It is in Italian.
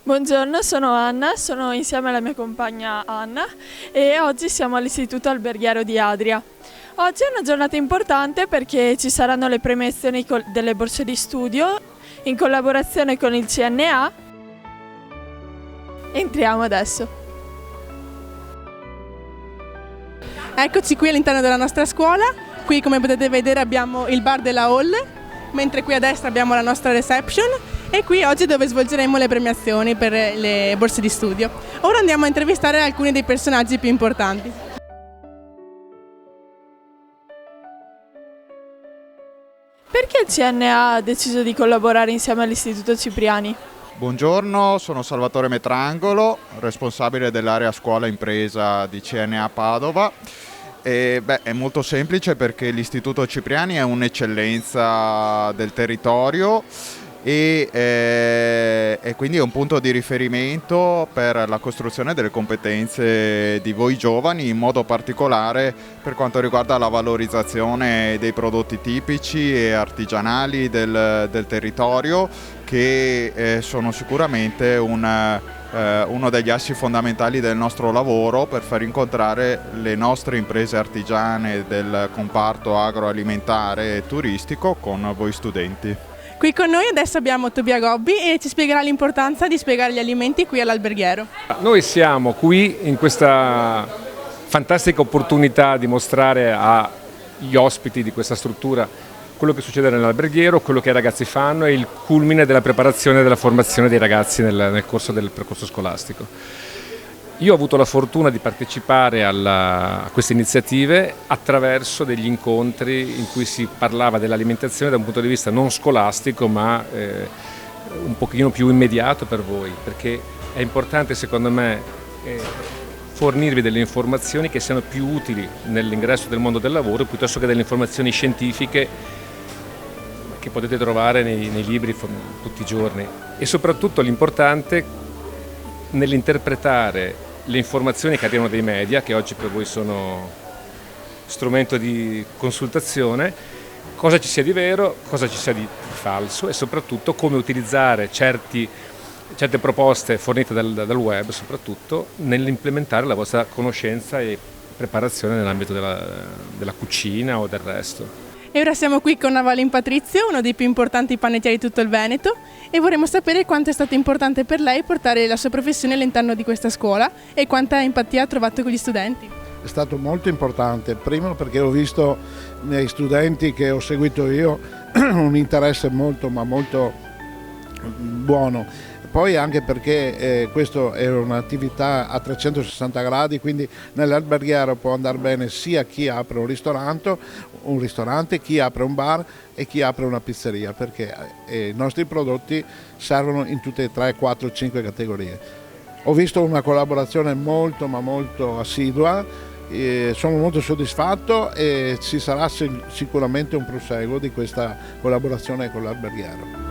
Buongiorno, sono Anna, sono insieme alla mia compagna Anna e oggi siamo all'Istituto Alberghiero di Adria. Oggi è una giornata importante perché ci saranno le premiazioni delle borse di studio in collaborazione con il CNA. Entriamo adesso. Eccoci qui all'interno della nostra scuola. Qui, come potete vedere, abbiamo il bar della hall, mentre qui a destra abbiamo la nostra reception e qui oggi dove svolgeremo le premiazioni per le borse di studio. Ora andiamo a intervistare alcuni dei personaggi più importanti. Perché il CNA ha deciso di collaborare insieme all'Istituto Cipriani? Buongiorno, sono Salvatore Metrangolo, responsabile dell'area scuola impresa di CNA Padova. È molto semplice perché l'Istituto Cipriani è un'eccellenza del territorio e quindi è un punto di riferimento per la costruzione delle competenze di voi giovani, in modo particolare per quanto riguarda la valorizzazione dei prodotti tipici e artigianali del territorio, che sono sicuramente uno degli assi fondamentali del nostro lavoro per far incontrare le nostre imprese artigiane del comparto agroalimentare e turistico con voi studenti. Qui con noi adesso abbiamo Tobia Gobbi e ci spiegherà l'importanza di spiegare gli alimenti qui all'alberghiero. Noi siamo qui in questa fantastica opportunità di mostrare agli ospiti di questa struttura quello che succede nell'alberghiero, quello che i ragazzi fanno e il culmine della preparazione e della formazione dei ragazzi nel corso del percorso scolastico. Io ho avuto la fortuna di partecipare a queste iniziative attraverso degli incontri in cui si parlava dell'alimentazione da un punto di vista non scolastico ma un pochino più immediato per voi, perché è importante secondo me fornirvi delle informazioni che siano più utili nell'ingresso del mondo del lavoro piuttosto che delle informazioni scientifiche che potete trovare nei libri tutti i giorni, e soprattutto l'importante nell'interpretare le informazioni che arrivano dai media, che oggi per voi sono strumento di consultazione, cosa ci sia di vero, cosa ci sia di falso e soprattutto come utilizzare certe proposte fornite dal web, soprattutto nell'implementare la vostra conoscenza e preparazione nell'ambito della cucina o del resto. E ora siamo qui con Avalin Patrizio, uno dei più importanti panettieri di tutto il Veneto, e vorremmo sapere quanto è stato importante per lei portare la sua professione all'interno di questa scuola e quanta empatia ha trovato con gli studenti. È stato molto importante, primo perché ho visto nei studenti che ho seguito io un interesse molto buono. Poi anche perché questo è un'attività a 360 gradi, quindi nell'alberghiero può andare bene sia chi apre un ristorante, chi apre un bar e chi apre una pizzeria, perché i nostri prodotti servono in tutte e 3, 4, 5 categorie. Ho visto una collaborazione molto assidua, sono molto soddisfatto e ci sarà sicuramente un proseguo di questa collaborazione con l'alberghiero.